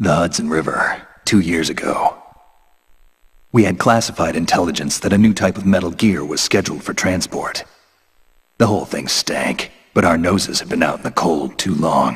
The Hudson River, 2 years ago. We had classified intelligence that a new type of metal gear was scheduled for transport. The whole thing stank, but our noses had been out in the cold too long.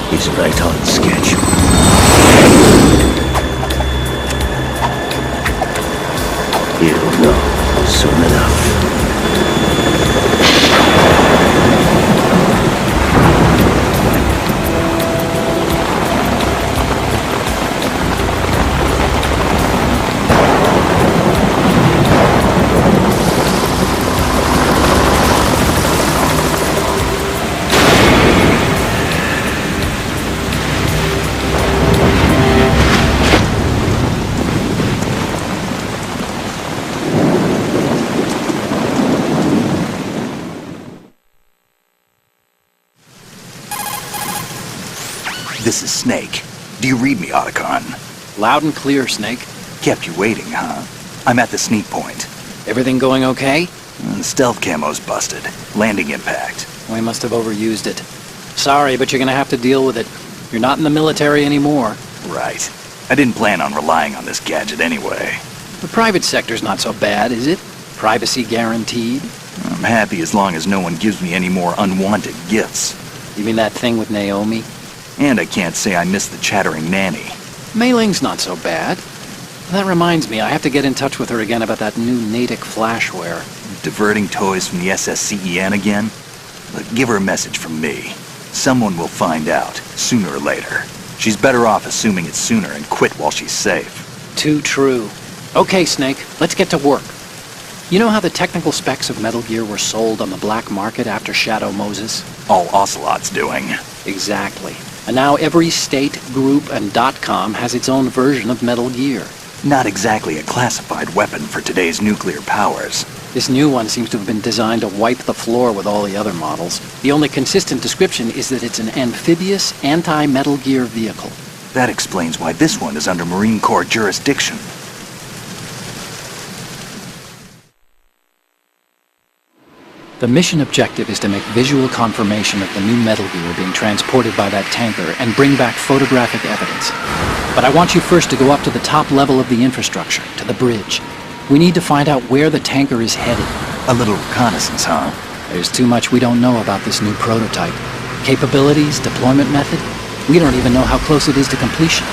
He's right on schedule. He'll know soon enough. This is Snake. Do you read me, Otacon? Loud and clear, Snake. Kept you waiting, huh? I'm at the sneak point. Everything going okay? Stealth camo's busted. Landing impact. We must have overused it. Sorry, but you're gonna have to deal with it. You're not in the military anymore. Right. I didn't plan on relying on this gadget anyway. The private sector's not so bad, is it? Privacy guaranteed? I'm happy as long as no one gives me any more unwanted gifts. You mean that thing with Naomi? And I can't say I miss the chattering nanny. Mei Ling's not so bad. That reminds me, I have to get in touch with her again about that new Natick flashware. Diverting toys from the SSCEN again? Look, give her a message from me. Someone will find out, sooner or later. She's better off assuming it's sooner and quit while she's safe. Too true. Okay, Snake, let's get to work. You know how the technical specs of Metal Gear were sold on the black market after Shadow Moses? All Ocelot's doing. Exactly. And now every state, group, and .com has its own version of Metal Gear. Not exactly a classified weapon for today's nuclear powers. This new one seems to have been designed to wipe the floor with all the other models. The only consistent description is that it's an amphibious, anti-Metal Gear vehicle. That explains why this one is under Marine Corps jurisdiction. The mission objective is to make visual confirmation of the new Metal Gear being transported by that tanker and bring back photographic evidence. But I want you first to go up to the top level of the infrastructure, to the bridge. We need to find out where the tanker is headed. A little reconnaissance, huh? There's too much we don't know about this new prototype. Capabilities, deployment method, we don't even know how close it is to completion.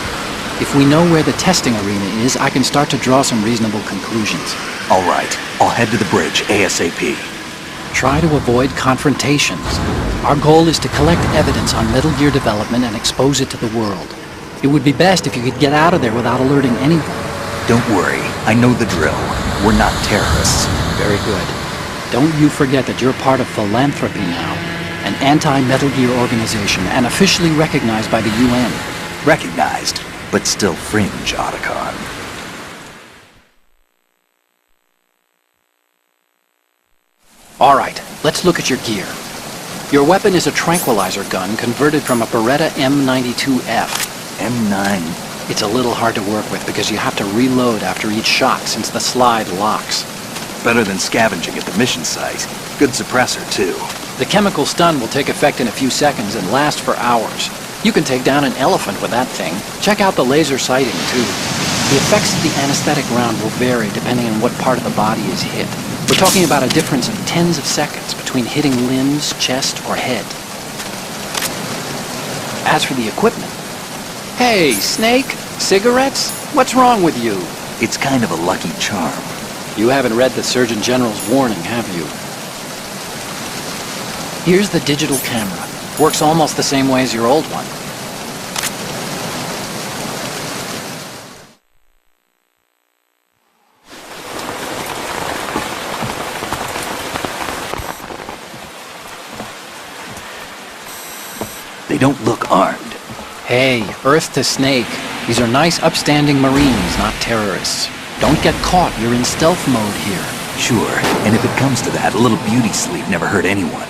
If we know where the testing arena is, I can start to draw some reasonable conclusions. All right, I'll head to the bridge ASAP. Try to avoid confrontations. Our goal is to collect evidence on Metal Gear development and expose it to the world. It would be best if you could get out of there without alerting anyone. Don't worry, I know the drill. We're not terrorists. Very good. Don't you forget that you're part of Philanthropy now, an anti-Metal Gear organization and officially recognized by the UN. Recognized, but still fringe, Otacon. All right, let's look at your gear. Your weapon is a tranquilizer gun converted from a Beretta M92F. M9. It's a little hard to work with because you have to reload after each shot since the slide locks. Better than scavenging at the mission site. Good suppressor, too. The chemical stun will take effect in a few seconds and last for hours. You can take down an elephant with that thing. Check out the laser sighting, too. The effects of the anesthetic round will vary depending on what part of the body is hit. We're talking about a difference of tens of seconds between hitting limbs, chest, or head. As for the equipment... Hey, Snake? Cigarettes? What's wrong with you? It's kind of a lucky charm. You haven't read the Surgeon General's warning, have you? Here's the digital camera. Works almost the same way as your old one. They don't look armed. Hey, Earth to Snake. These are nice, upstanding Marines, not terrorists. Don't get caught. You're in stealth mode here. Sure, and if it comes to that, a little beauty sleep never hurt anyone.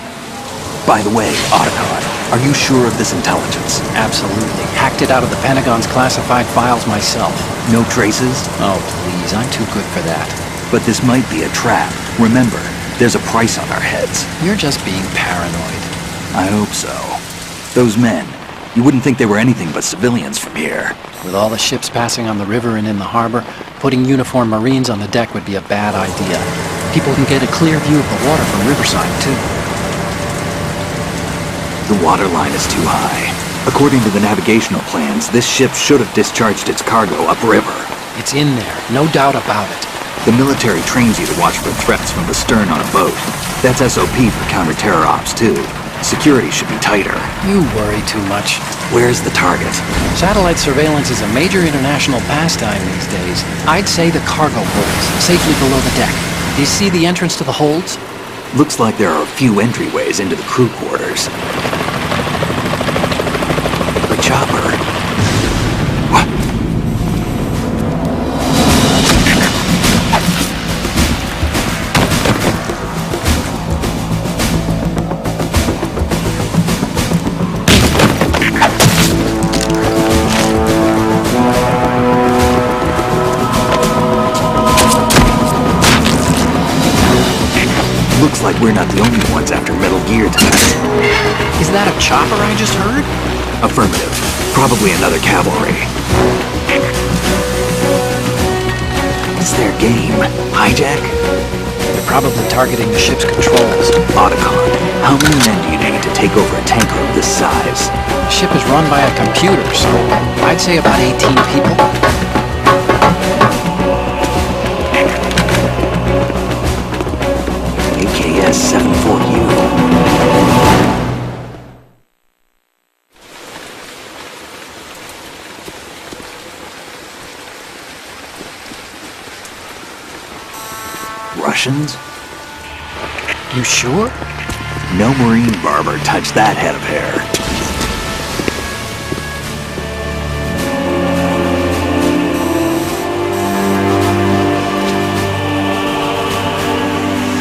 By the way, Otacon, are you sure of this intelligence? Absolutely. Hacked it out of the Pentagon's classified files myself. No traces? Oh, please. I'm too good for that. But this might be a trap. Remember, there's a price on our heads. You're just being paranoid. I hope so. Those men, you wouldn't think they were anything but civilians from here. With all the ships passing on the river and in the harbor, putting uniformed Marines on the deck would be a bad idea. People can get a clear view of the water from Riverside, too. The water line is too high. According to the navigational plans, this ship should have discharged its cargo upriver. It's in there, no doubt about it. The military trains you to watch for threats from the stern on a boat. That's SOP for counter-terror ops, too. Security should be tighter. You worry too much. Where's the target? Satellite surveillance is a major international pastime these days. I'd say the cargo holds, safely below the deck. Do you see the entrance to the holds? Looks like there are a few entryways into the crew quarters. The chopper. What? Looks like we're not the only ones after Metal Gear tonight. Is that a chopper I just heard? Affirmative. Probably another cavalry. What's their game? Hijack? They're probably targeting the ship's controls. Otacon, how many men do you need to take over a tanker of this size? The ship is run by a computer, so I'd say about 18 people. AKS 74U. Russians? You sure? No Marine barber touched that head of hair.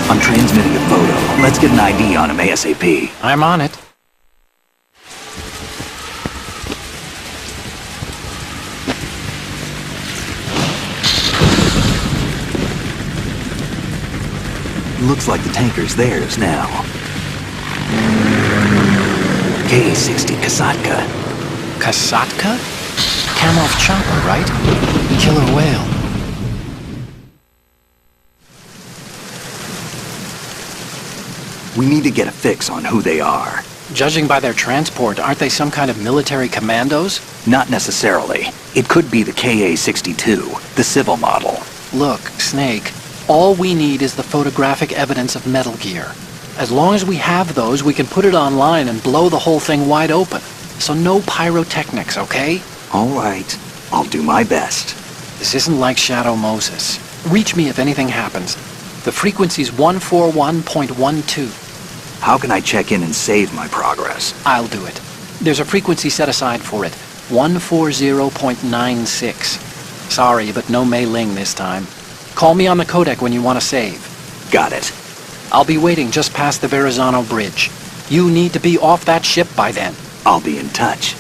I'm transmitting a photo. Let's get an ID on him ASAP. I'm on it. Looks like the tanker's theirs now. K-60 Kasatka. Kasatka? Kamov chopper, right? Killer whale. We need to get a fix on who they are. Judging by their transport, aren't they some kind of military commandos? Not necessarily. It could be the KA-62, the civil model. Look, Snake, all we need is the photographic evidence of Metal Gear. As long as we have those, we can put it online and blow the whole thing wide open. So no pyrotechnics, okay? All right. I'll do my best. This isn't like Shadow Moses. Reach me if anything happens. The frequency's 141.12. How can I check in and save my progress? I'll do it. There's a frequency set aside for it. 140.96. Sorry, but no Mei Ling this time. Call me on the codec when you want to save. Got it. I'll be waiting just past the Verrazano Bridge. You need to be off that ship by then. I'll be in touch.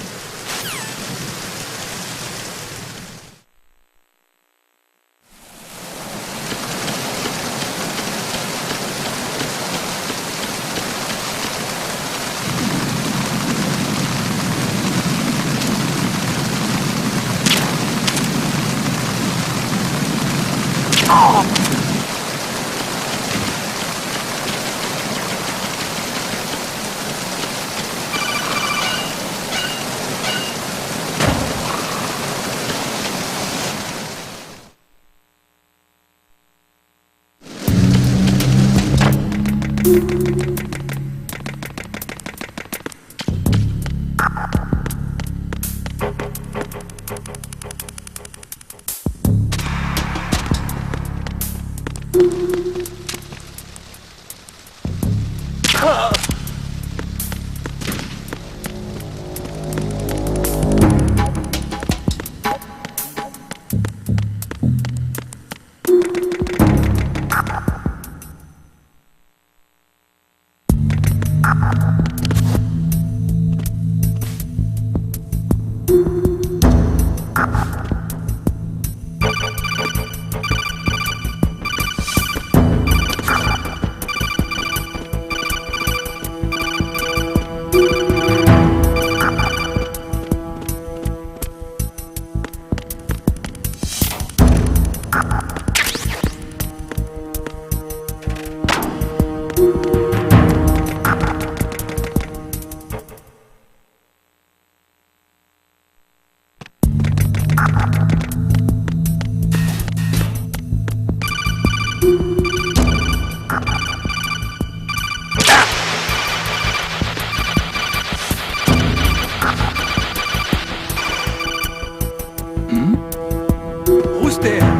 Who's there?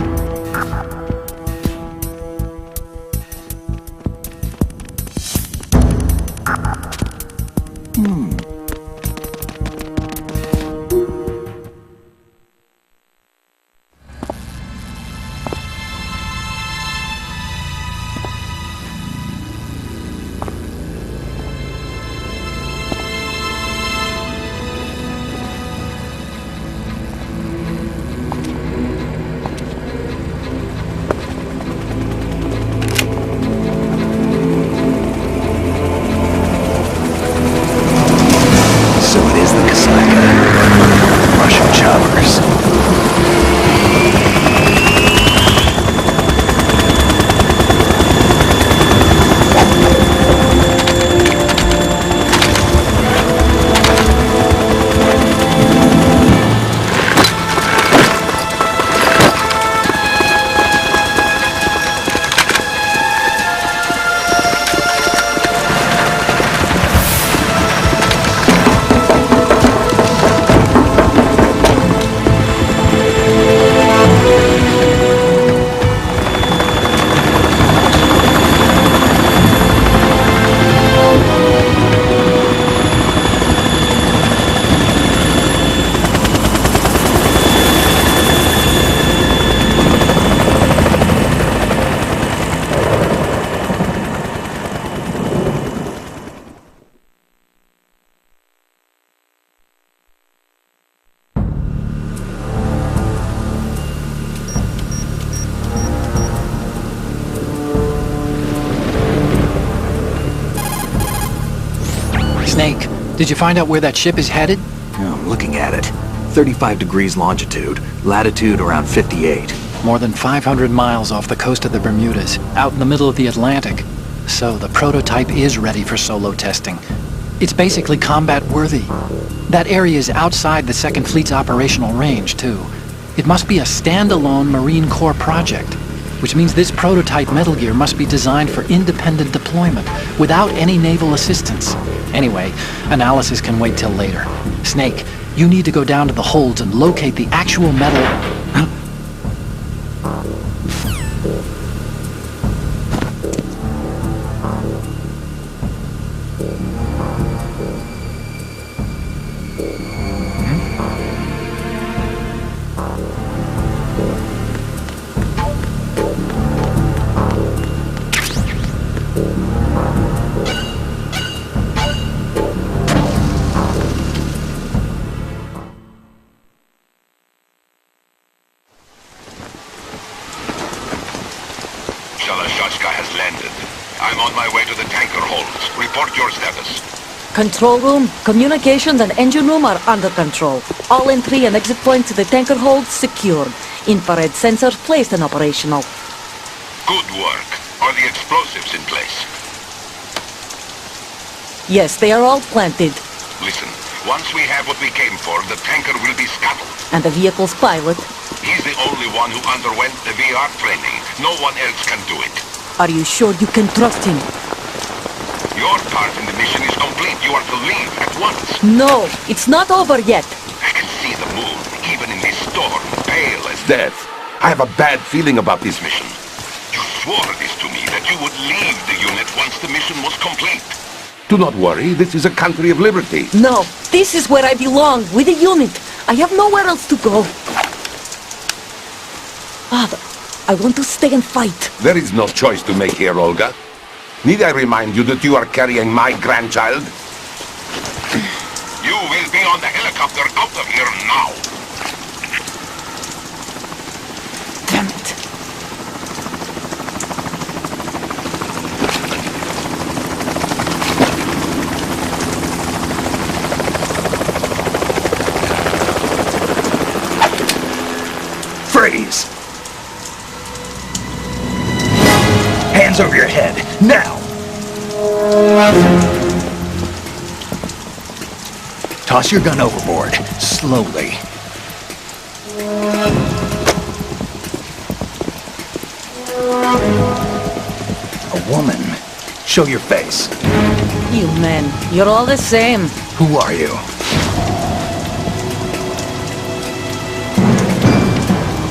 Snake, did you find out where that ship is headed? I'm looking at it. 35 degrees longitude, latitude around 58. More than 500 miles off the coast of the Bermudas, out in the middle of the Atlantic. So the prototype is ready for solo testing. It's basically combat-worthy. That area is outside the Second Fleet's operational range, too. It must be a standalone Marine Corps project, which means this prototype Metal Gear must be designed for independent deployment, without any naval assistance. Anyway, analysis can wait till later. Snake, you need to go down to the holds and locate the actual metal... has landed. I'm on my way to the tanker holds. Report your status. Control room, communications and engine room are under control. All entry and exit points to the tanker holds secured. Infrared sensors placed and operational. Good work. Are the explosives in place? Yes, they are all planted. Listen, once we have what we came for, the tanker will be scuttled. And the vehicle's pilot? He's the only one who underwent the VR training. No one else can do it. Are you sure you can trust him? Your part in the mission is complete. You are to leave at once. No, it's not over yet. I can see the moon, even in this storm, pale as death. I have a bad feeling about this mission. You swore this to me, that you would leave the unit once the mission was complete. Do not worry, this is a country of liberty. No, this is where I belong, with the unit. I have nowhere else to go. Father, I want to stay and fight. There is no choice to make here, Olga. Need I remind you that you are carrying my grandchild? You will be on the helicopter out of here now. Damn it. Freeze! Hands over your head, now! Toss your gun overboard, slowly. A woman. Show your face. You men, you're all the same. Who are you?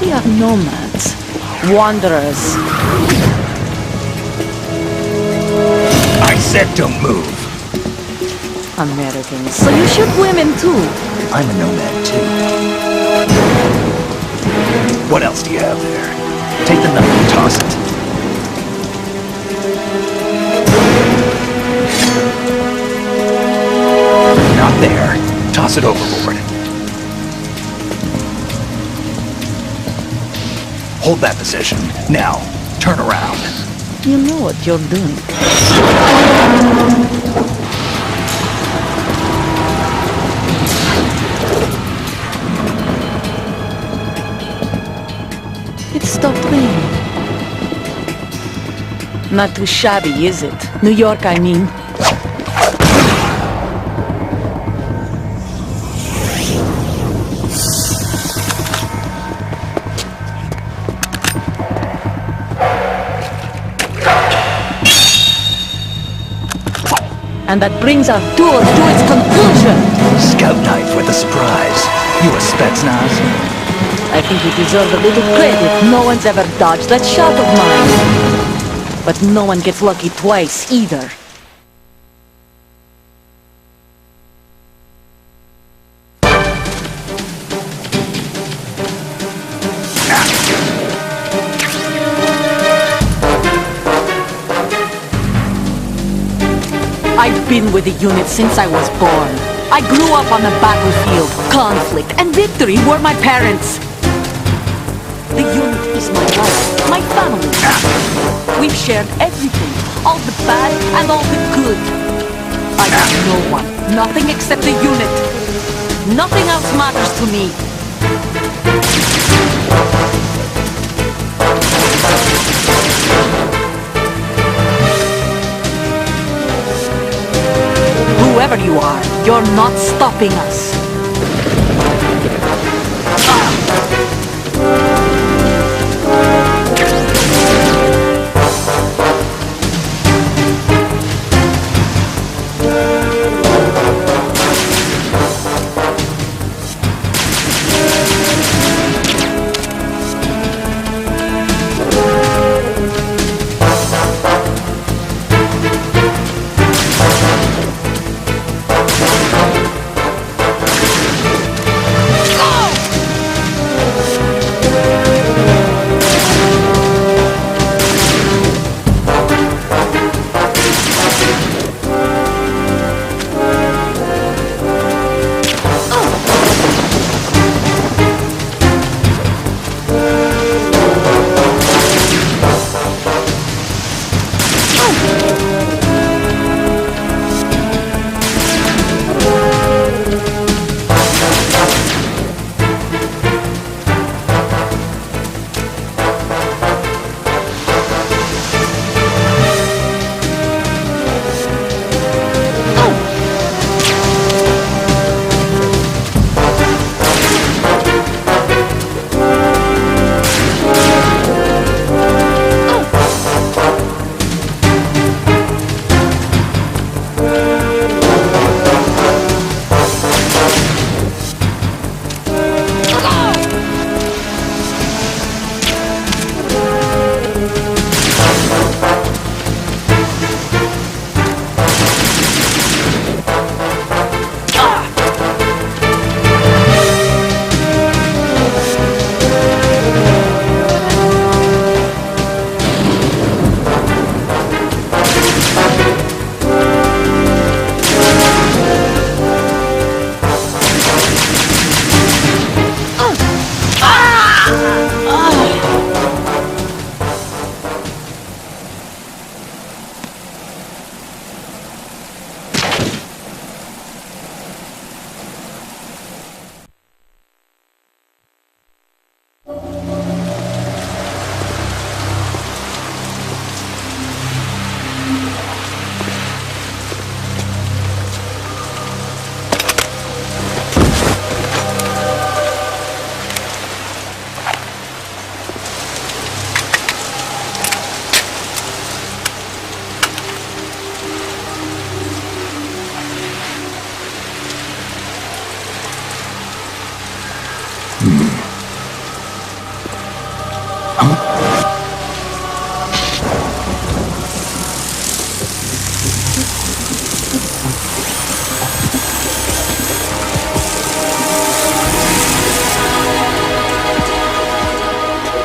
We are nomads. Wanderers. I said don't move. Americans. So you shoot women too. I'm a nomad too. What else do you have there? Take the knife and toss it. Not there. Toss it overboard. Hold that position. Now, turn around. You know what you're doing. It stopped raining. Not too shabby, is it? New York, I mean. And that brings our tour to its conclusion. Scout knife with a surprise. You a Spetsnaz? I think we deserve a little credit. No one's ever dodged that shot of mine. But no one gets lucky twice, either. I've been with the unit since I was born. I grew up on the battlefield. Conflict and victory were my parents. The unit is my life, my family. We've shared everything, all the bad and all the good. I got no one. Nothing except the unit. Nothing else matters to me. Whoever you are, you're not stopping us.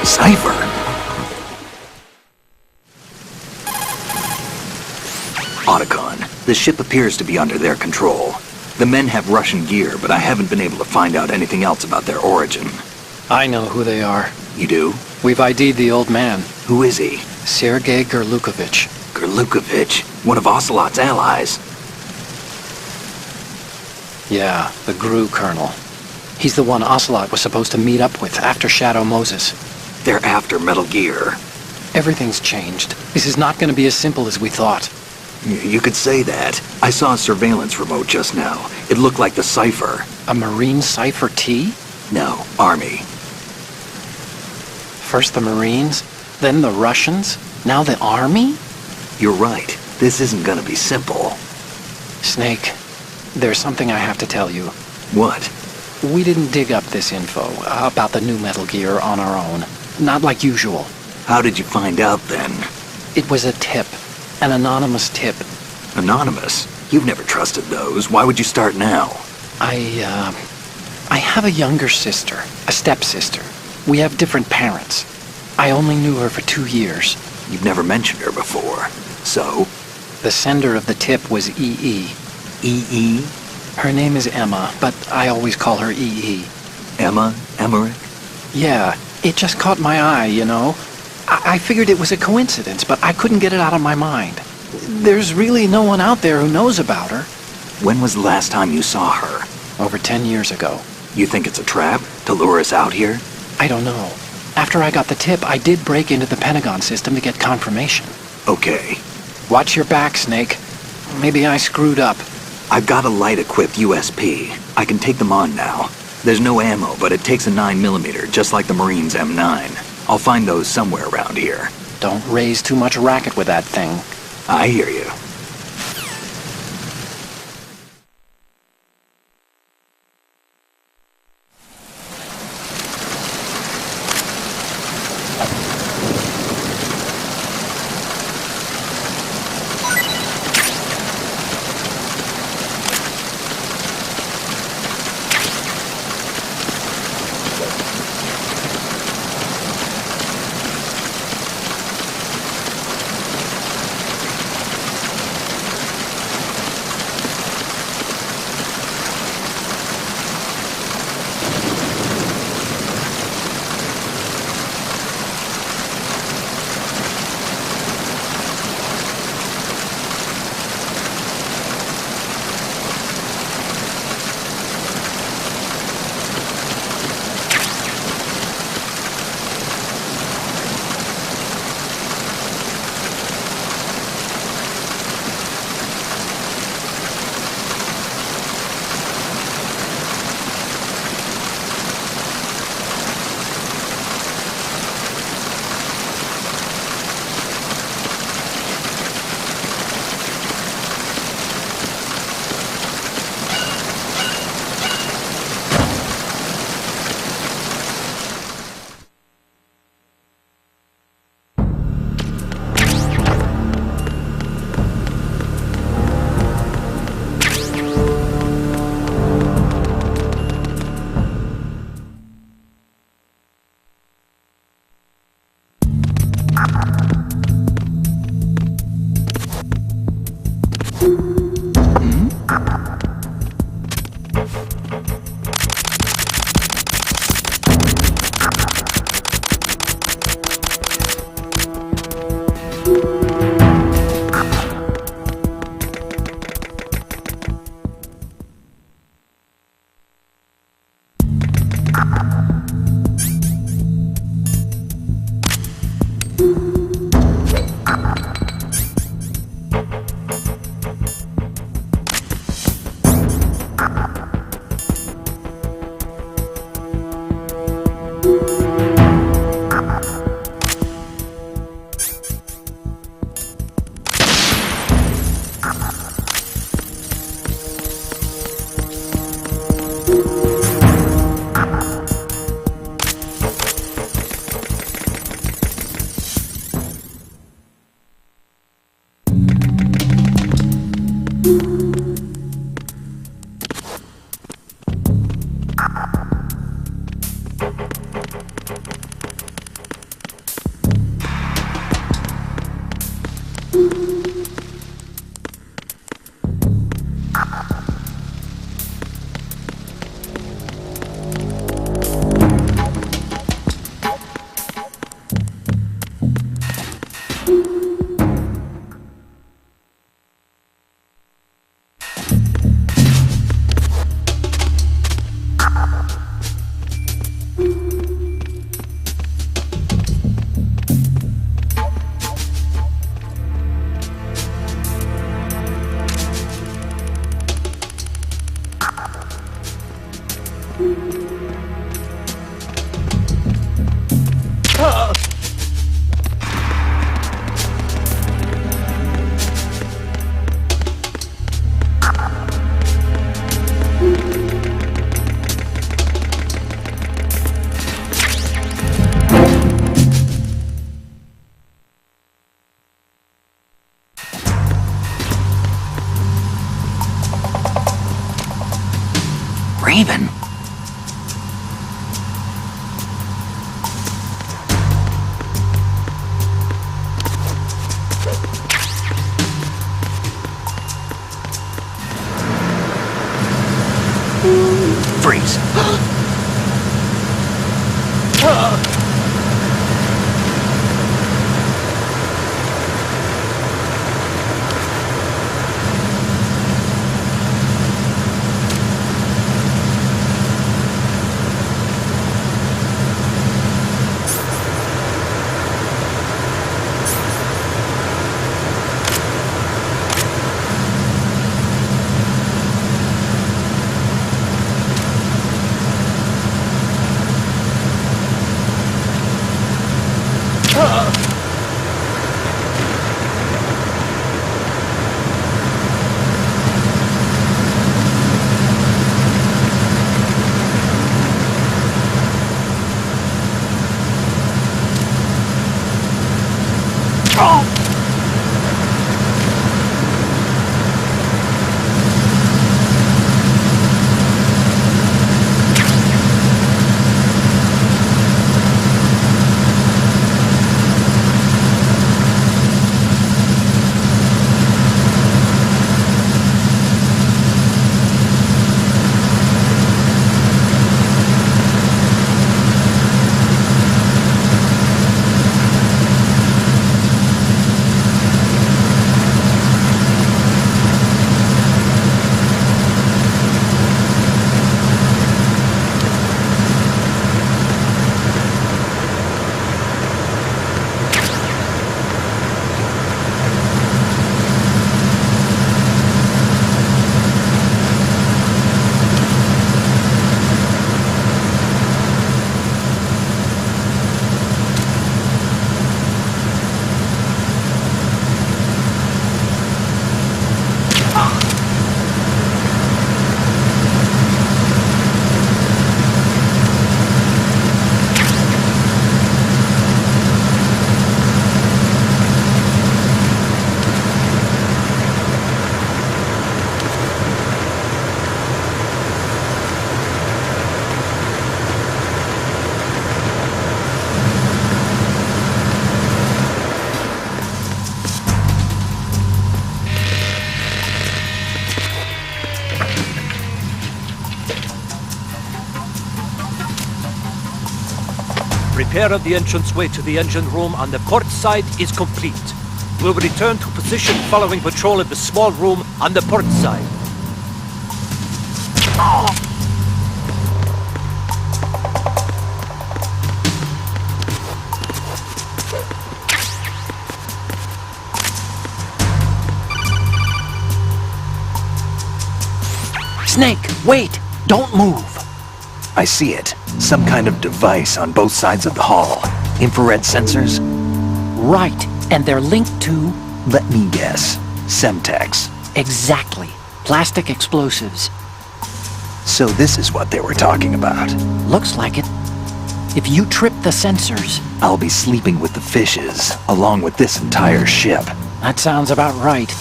Cipher. Otacon, the ship appears to be under their control. The men have Russian gear, but I haven't been able to find out anything else about their origin. I know who they are. You do? We've ID'd the old man, Who is he? Sergei Gerlukovich. Gerlukovich, one of Ocelot's allies. Yeah, the GRU colonel. He's the one Ocelot was supposed to meet up with after Shadow Moses. They're after Metal Gear. Everything's changed. This is not going to be as simple as we thought. You could say that. I saw a surveillance remote just now. It looked like the Cipher. A Marine Cipher T? No, Army. First the Marines, then the Russians, now the Army? You're right. This isn't gonna be simple. Snake, there's something I have to tell you. What? We didn't dig up this info about the new Metal Gear on our own. Not like usual. How did you find out then? It was a tip. An anonymous tip. Anonymous? You've never trusted those. Why would you start now? I have a younger sister, a stepsister. We have different parents. I only knew her for 2 years. You've never mentioned her before. So? The sender of the tip was EE. EE? Her name is Emma, but I always call her EE. Emma? Emmerich? Yeah, it just caught my eye, you know. I figured it was a coincidence, but I couldn't get it out of my mind. There's really no one out there who knows about her. When was the last time you saw her? Over 10 years ago. You think it's a trap to lure us out here? I don't know. After I got the tip, I did break into the Pentagon system to get confirmation. Okay. Watch your back, Snake. Maybe I screwed up. I've got a light-equipped USP. I can take them on now. There's no ammo, but it takes a 9mm, just like the Marines' M9. I'll find those somewhere around here. Don't raise too much racket with that thing. I hear you. Raven. Freeze. repair of the entranceway to the engine room on the port side is complete. We'll return to position following patrol of the small room on the port side. Snake, wait! Don't move! I see it. Some kind of device on both sides of the hall. Infrared sensors? Right, and they're linked to... Let me guess. Semtex. Exactly. Plastic explosives. So this is what they were talking about. Looks like it. If you trip the sensors... I'll be sleeping with the fishes, along with this entire ship. That sounds about right.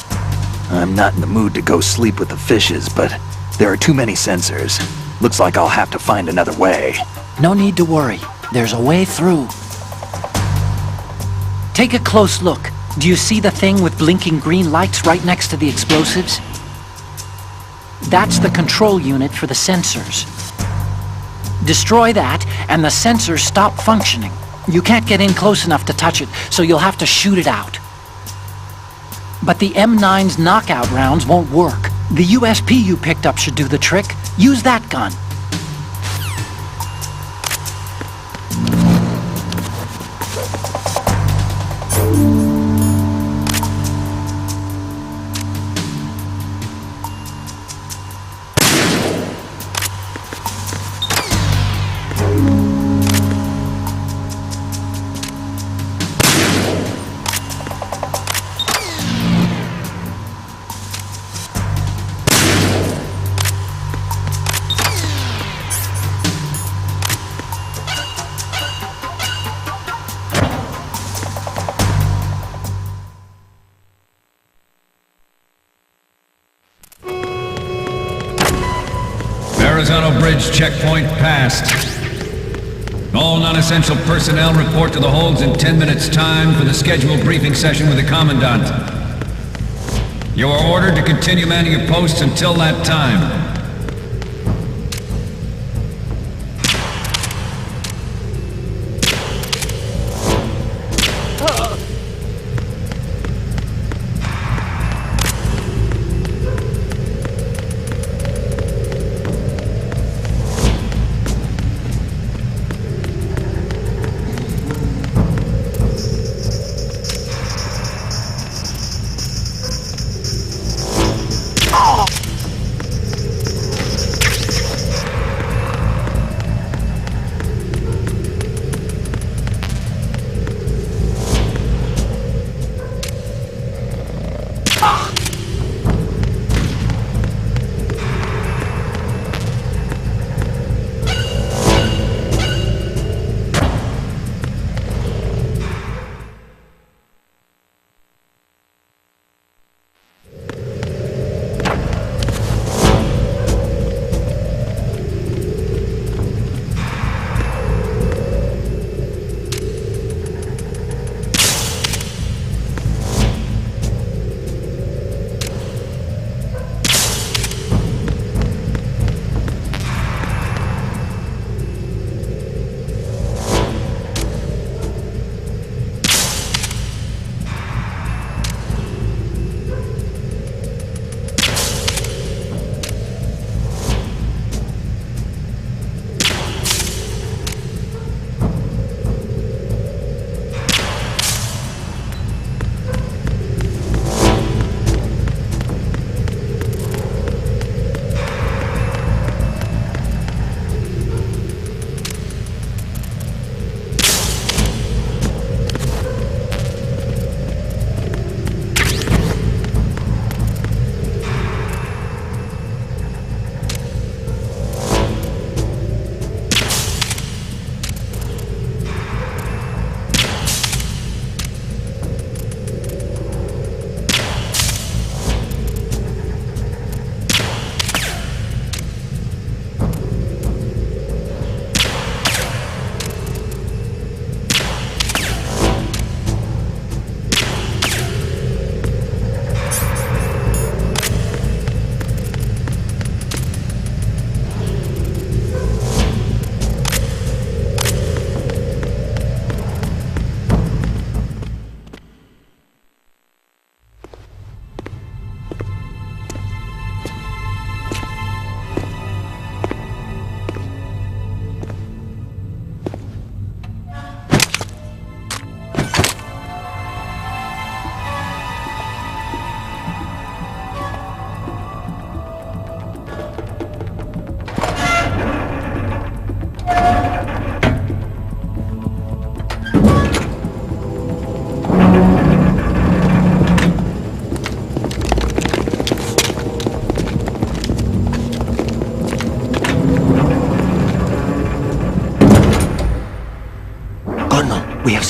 I'm not in the mood to go sleep with the fishes, but there are too many sensors. Looks like I'll have to find another way. No need to worry. There's a way through. Take a close look. Do you see the thing with blinking green lights right next to the explosives? That's the control unit for the sensors. Destroy that, and the sensors stop functioning. You can't get in close enough to touch it, so you'll have to shoot it out. But the M9's knockout rounds won't work. The USP you picked up should do the trick. Use that gun. Horizontal bridge checkpoint passed. All non-essential personnel report to the holds in 10 minutes' time for the scheduled briefing session with the Commandant. You are ordered to continue manning your posts until that time.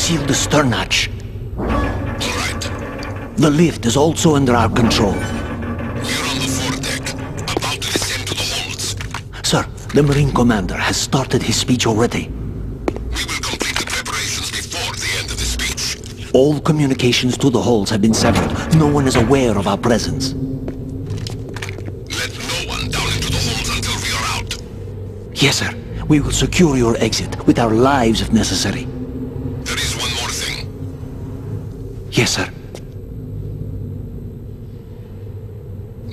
seal the stern hatch. All right. The lift is also under our control. We're on the foredeck, about to descend to the holds. Sir, the Marine Commander has started his speech already. We will complete the preparations before the end of the speech. All communications to the holds have been severed. No one is aware of our presence. Let no one down into the holds until we are out. Yes, sir. We will secure your exit with our lives if necessary. There is one more thing. Yes, sir.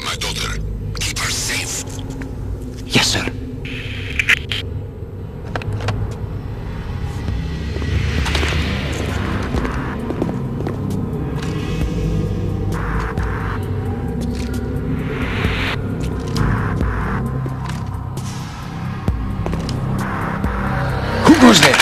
My daughter, keep her safe. Yes, sir. Who goes there?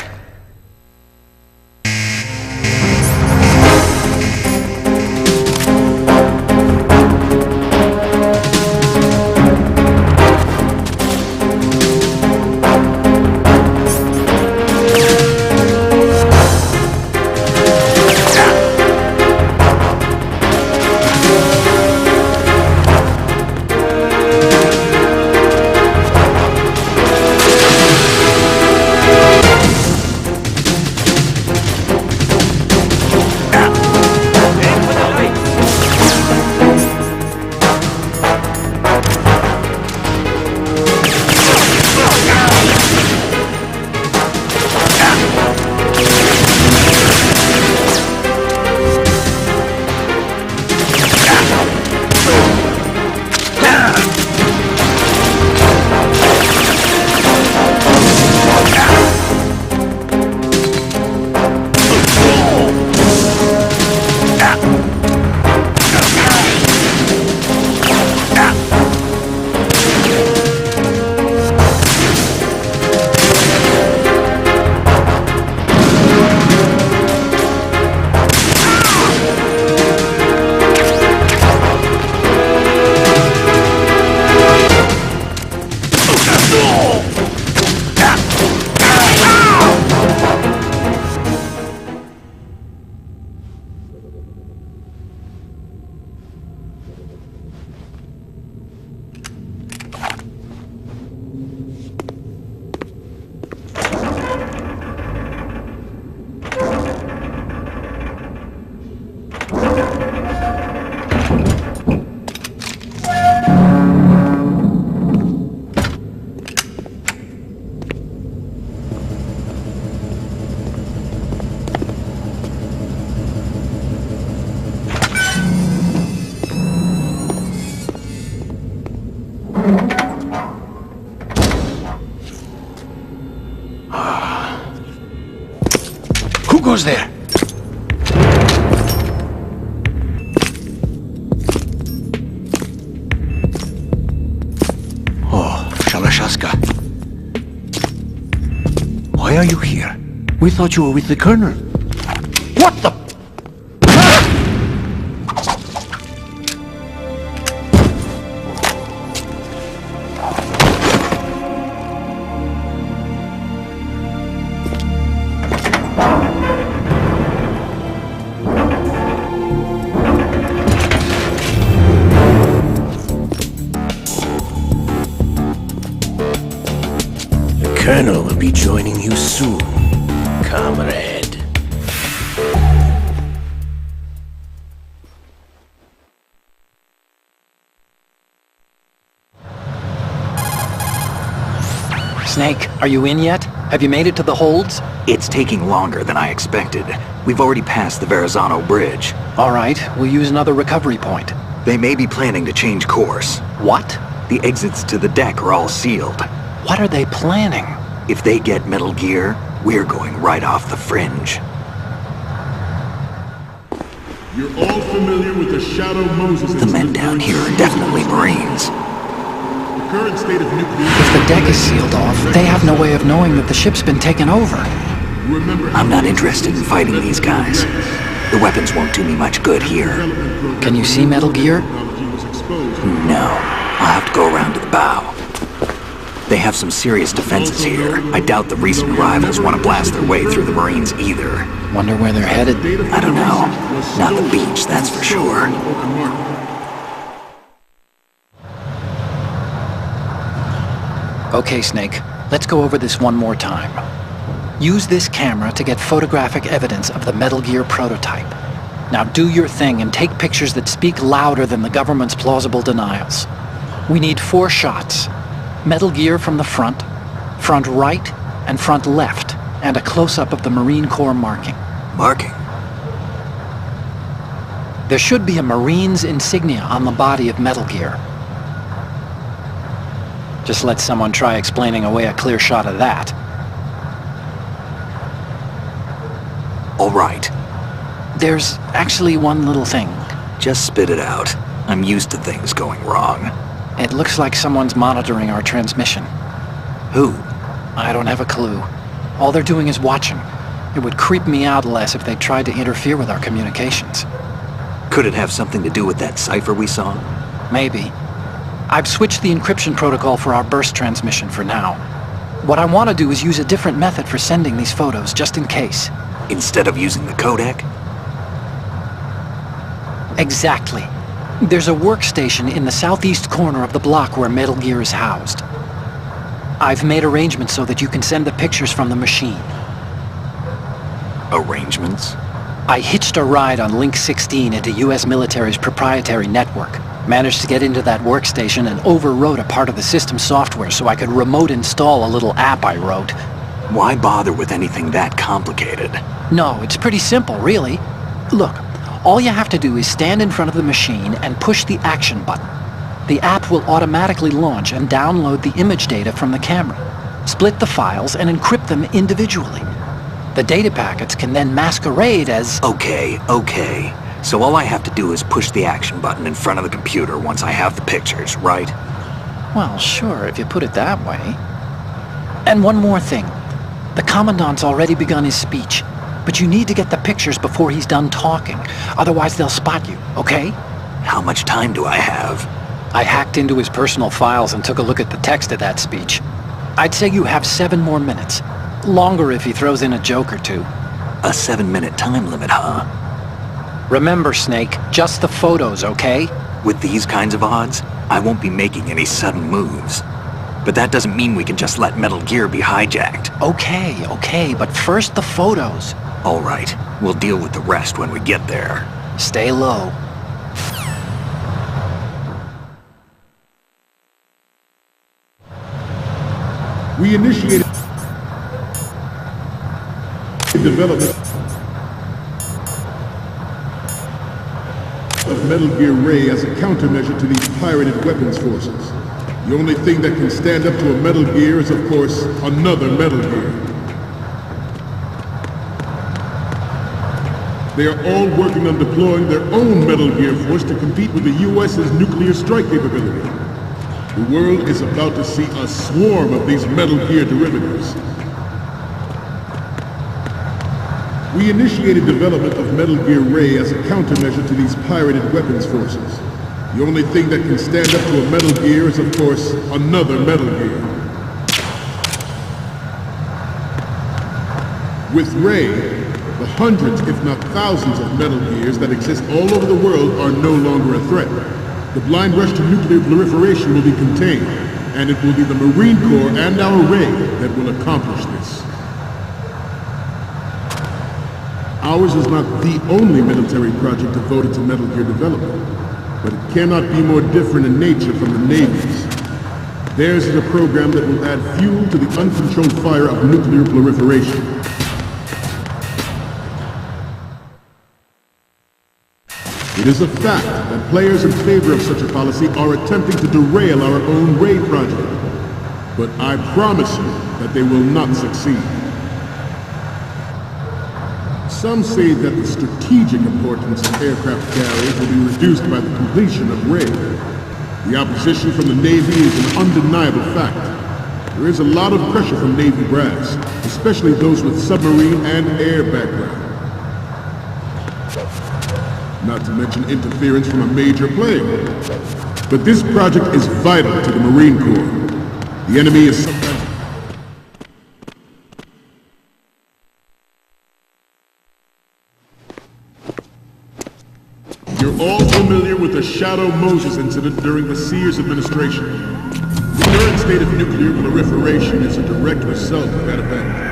Who goes there? Oh, Shalashaska. Why are you here? We thought you were with the Colonel. What the... Colonel will be joining you soon, comrade. Snake, are you in yet? Have you made it to the holds? It's taking longer than I expected. We've already passed the Verrazano Bridge. All right, we'll use another recovery point. They may be planning to change course. What? The exits to the deck are all sealed. What are they planning? If they get Metal Gear, we're going right off the fringe. You're all familiar with the Shadow Moses The men down here are definitely Marines. The current state of nuclear... If the deck is sealed off, they have no way of knowing that the ship's been taken over. I'm not interested in fighting these guys. The weapons won't do me much good here. Can you see Metal Gear? No. I'll have to go around to the bow. They have some serious defenses here. I doubt the recent rivals want to blast their way through the Marines either. Wonder where they're headed? I don't know. Not the beach, that's for sure. Okay, Snake. Let's go over this one more time. Use this camera to get photographic evidence of the Metal Gear prototype. Now do your thing and take pictures that speak louder than the government's plausible denials. We need 4 shots. Metal Gear from the front right, and front left, and a close-up of the Marine Corps marking. Marking? There should be a Marine's insignia on the body of Metal Gear. Just let someone try explaining away a clear shot of that. All right. There's actually one little thing. Just spit it out. I'm used to things going wrong. It looks like someone's monitoring our transmission. Who? I don't have a clue. All they're doing is watching. It would creep me out less if they tried to interfere with our communications. Could it have something to do with that cipher we saw? Maybe. I've switched the encryption protocol for our burst transmission for now. What I want to do is use a different method for sending these photos, just in case. Instead of using the codec? Exactly. There's a workstation in the southeast corner of the block where Metal Gear is housed. I've made arrangements so that you can send the pictures from the machine. Arrangements? I hitched a ride on Link 16 into US military's proprietary network. Managed to get into that workstation and overwrote a part of the system software so I could remote install a little app I wrote. Why bother with anything that complicated? No, it's pretty simple, really. Look, all you have to do is stand in front of the machine and push the action button. The app will automatically launch and download the image data from the camera, split the files, and encrypt them individually. The data packets can then masquerade as... Okay. So all I have to do is push the action button in front of the computer once I have the pictures, right? Well, sure, if you put it that way. And one more thing. The Commandant's already begun his speech, but you need to get the pictures before he's done talking. Otherwise they'll spot you, okay? How much time do I have? I hacked into his personal files and took a look at the text of that speech. I'd say you have 7 more minutes. Longer if he throws in a joke or two. A 7-minute time limit, huh? Remember, Snake, just the photos, okay? With these kinds of odds, I won't be making any sudden moves. But that doesn't mean we can just let Metal Gear be hijacked. Okay, but first the photos. All right, we'll deal with the rest when we get there. Stay low. We initiated development of Metal Gear Ray as a countermeasure to these pirated weapons forces. The only thing that can stand up to a Metal Gear is, of course, another Metal Gear. They are all working on deploying their own Metal Gear force to compete with the U.S.'s nuclear strike capability. The world is about to see a swarm of these Metal Gear derivatives. We initiated development of Metal Gear Ray as a countermeasure to these pirated weapons forces. The only thing that can stand up to a Metal Gear is, of course, another Metal Gear. With Ray, the hundreds, if not thousands of Metal Gears that exist all over the world are no longer a threat. The blind rush to nuclear proliferation will be contained, and it will be the Marine Corps and our Ray that will accomplish this. Ours is not the only military project devoted to Metal Gear development, but it cannot be more different in nature from the Navy's. Theirs is a program that will add fuel to the uncontrolled fire of nuclear proliferation. It is a fact that players in favor of such a policy are attempting to derail our own Ray project. But I promise you that they will not succeed. Some say that the strategic importance of aircraft carriers will be reduced by the completion of Ray. The opposition from the Navy is an undeniable fact. There is a lot of pressure from Navy brass, especially those with submarine and air background. Not to mention interference from a major player. But this project is vital to the Marine Corps. The enemy is sometimes... You're all familiar with the Shadow Moses incident during the Sears administration. The current state of nuclear proliferation is a direct result of that event.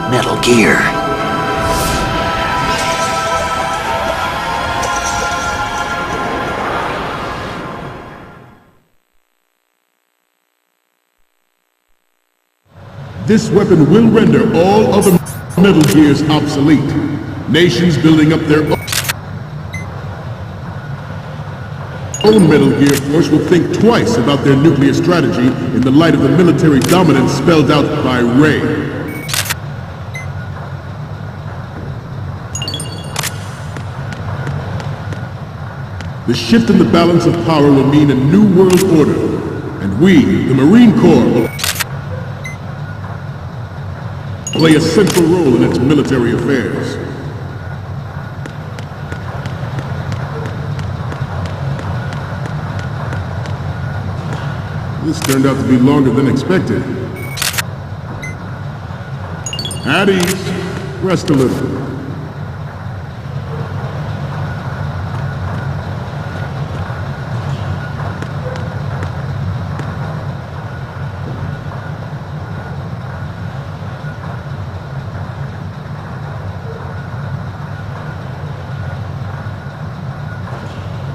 Metal Gear. This weapon will render all other Metal Gears obsolete. Nations building up their own Metal Gear force will think twice about their nuclear strategy in the light of the military dominance spelled out by Ray. The shift in the balance of power will mean a new world order, and we, the Marine Corps, will play a central role in its military affairs. This turned out to be longer than expected. At ease. Rest a little.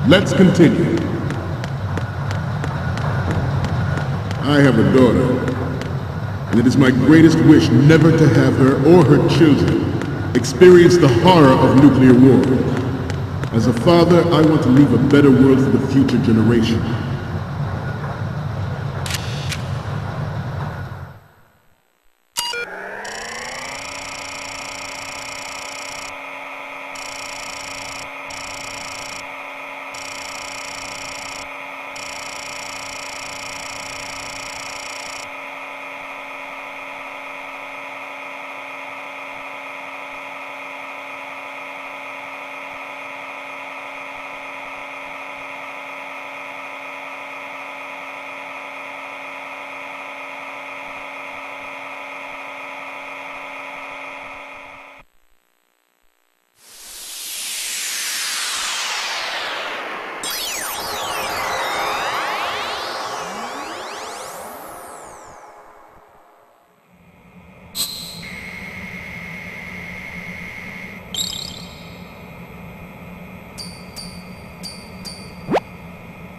Let's continue. I have a daughter, and it is my greatest wish never to have her or her children experience the horror of nuclear war. As a father, I want to leave a better world for the future generation.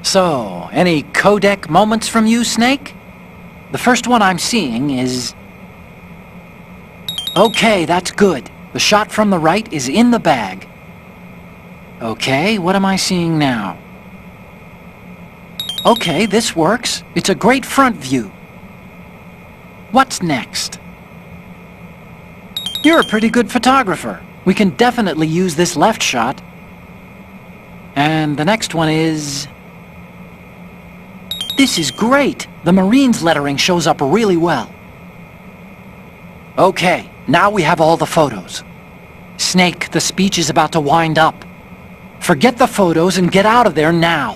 So, any codec moments from you, Snake? The first one I'm seeing is... Okay, that's good. The shot from the right is in the bag. Okay, what am I seeing now? Okay, this works. It's a great front view. What's next? You're a pretty good photographer. We can definitely use this left shot. And the next one is... This is great! The Marines lettering shows up really well. Okay, now we have all the photos. Snake, the speech is about to wind up. Forget the photos and get out of there now.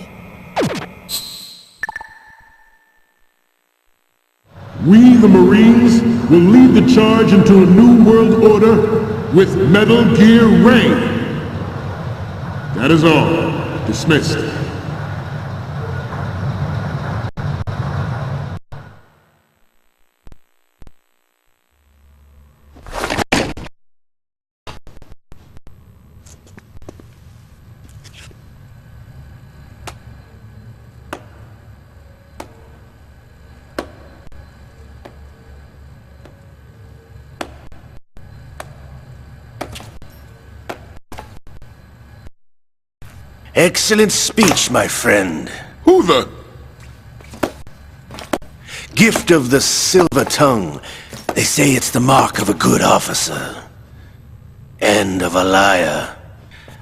We, the Marines, will lead the charge into a new world order with Metal Gear Ray. That is all. Dismissed. Excellent speech, my friend. Who the... Gift of the silver tongue. They say it's the mark of a good officer. And of a liar.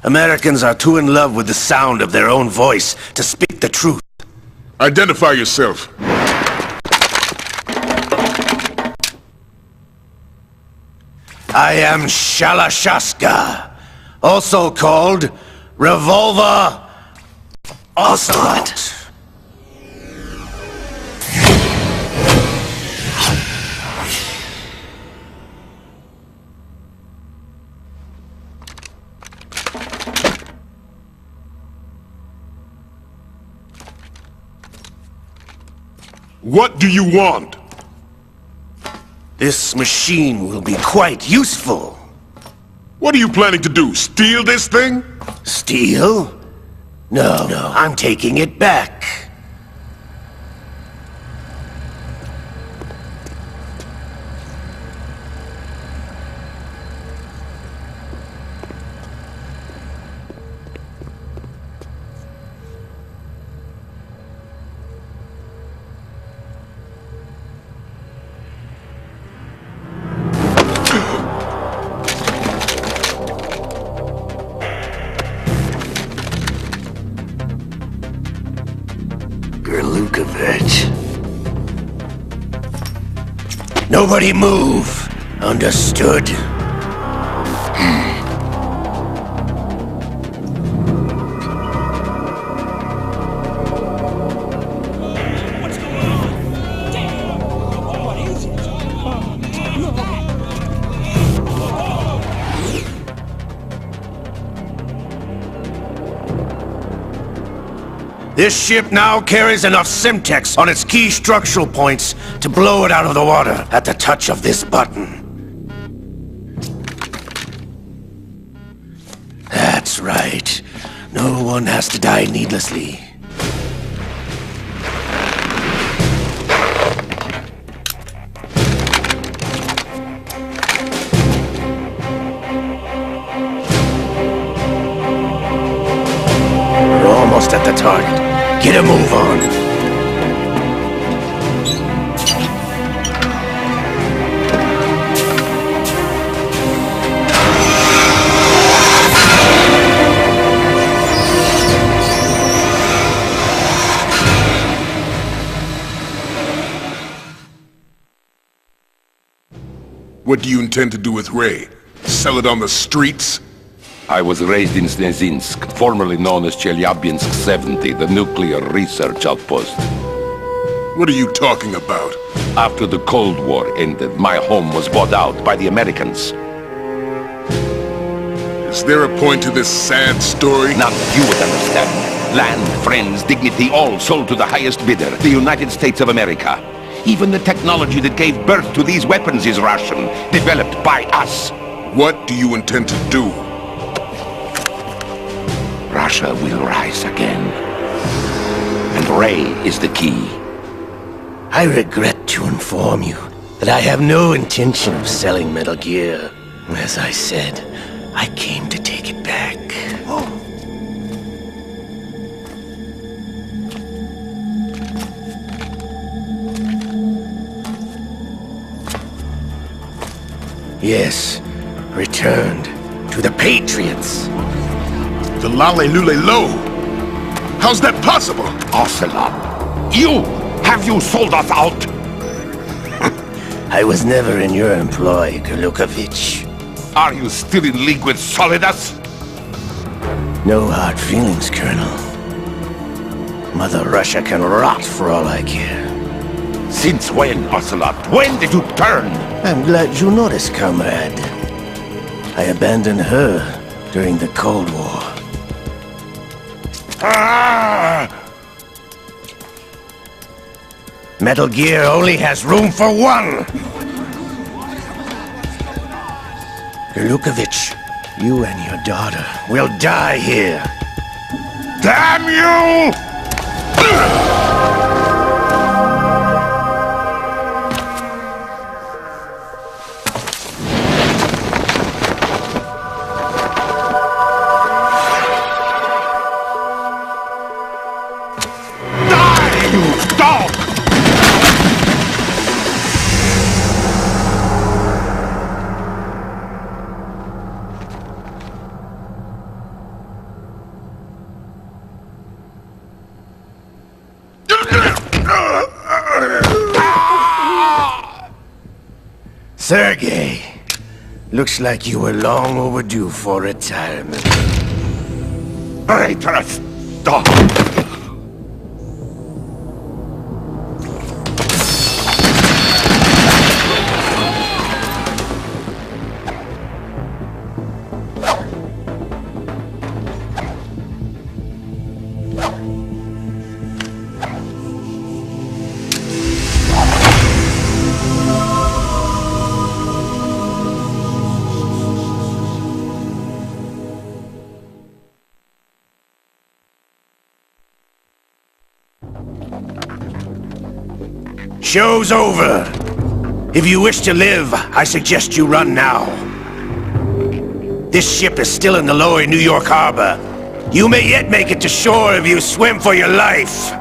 Americans are too in love with the sound of their own voice to speak the truth. Identify yourself. I am Shalashaska, also called Revolver Ocelot. What do you want? This machine will be quite useful. What are you planning to do? Steal this thing? Steal? No, I'm taking it back. Nobody move. Understood? This ship now carries enough Simtex on its key structural points to blow it out of the water at the touch of this button. That's right. No one has to die needlessly. We're almost at the target. Get a move on. What do you intend to do with Ray? Sell it on the streets? I was raised in Snezinsk, formerly known as Chelyabinsk 70, the nuclear research outpost. What are you talking about? After the Cold War ended, my home was bought out by the Americans. Is there a point to this sad story? None you would understand. Land, friends, dignity, all sold to the highest bidder, the United States of America. Even the technology that gave birth to these weapons is Russian, developed by us. What do you intend to do? Russia will rise again. And Ray is the key. I regret to inform you that I have no intention of selling Metal Gear. As I said, I came to take it back. Yes, returned to the Patriots. The Lale Lule Lo? How's that possible? Ocelot, have you sold us out? I was never in your employ, Golukovich. Are you still in league with Solidus? No hard feelings, Colonel. Mother Russia can rot for all I care. Since when, Ocelot? When did you turn? I'm glad you noticed, comrade. I abandoned her during the Cold War. Ah! Metal Gear only has room for one! Golukovich, you and your daughter will die here. Damn you! Sergei, looks like you were long overdue for retirement. Traitorous dog! Show's over. If you wish to live, I suggest you run now. This ship is still in the lower New York harbor. You may yet make it to shore if you swim for your life.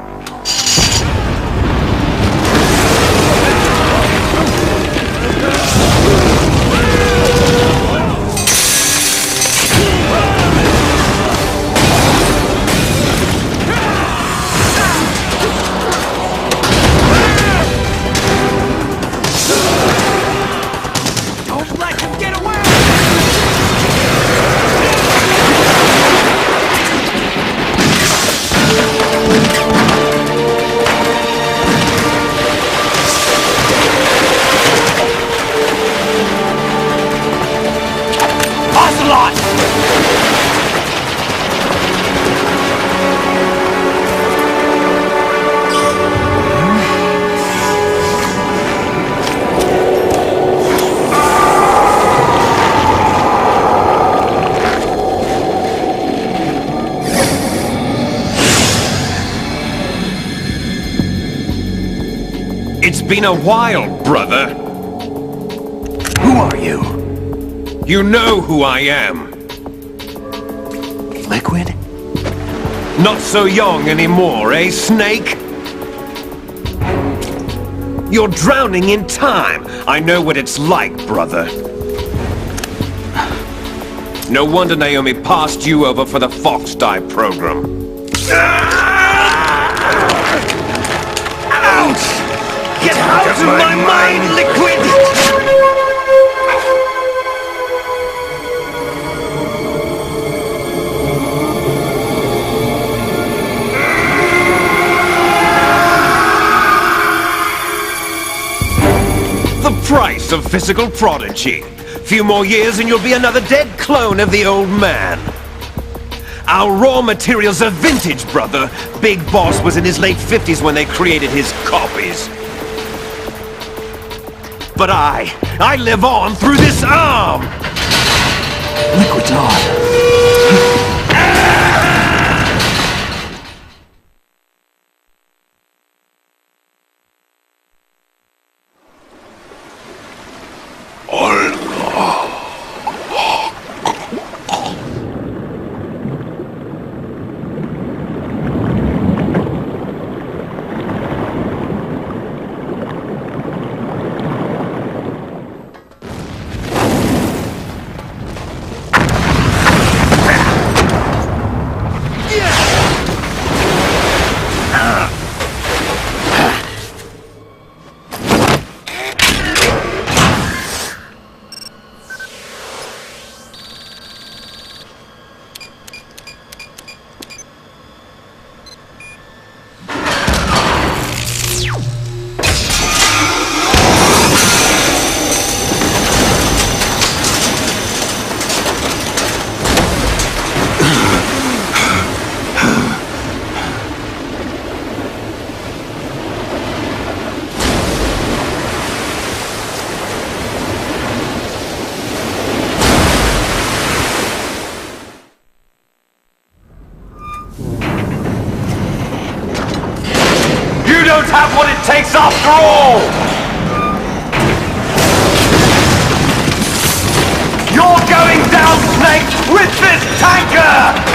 It's been a while, brother. Who are you? You know who I am. Liquid? Not so young anymore, eh, Snake? You're drowning in time. I know what it's like, brother. No wonder Naomi passed you over for the Fox Die program. Ouch! Get out of my mind, Liquid! The price of physical prodigy. Few more years and you'll be another dead clone of the old man. Our raw materials are vintage, brother. Big Boss was in his late 50s when they created his copies. But I live on through this arm! Liquid's on. Don't have what it takes after all! You're going down, Snake, with this tanker!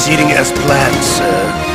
proceeding as planned, sir.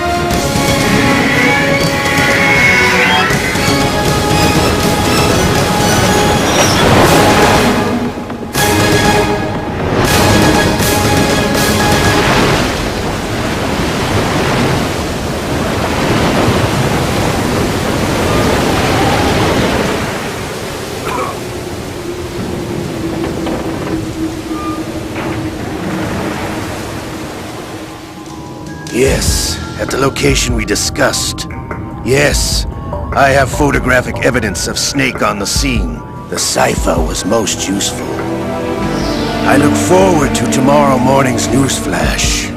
Yes, at the location we discussed. Yes, I have photographic evidence of Snake on the scene. The cipher was most useful. I look forward to tomorrow morning's newsflash.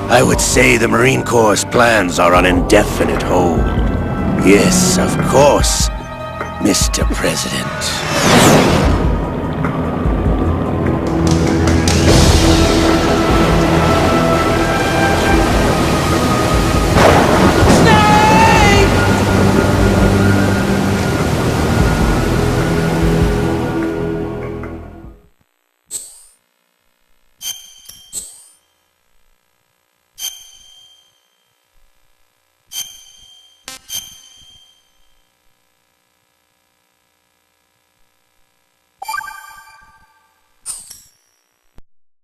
I would say the Marine Corps' plans are on indefinite hold. Yes, of course, Mr. President.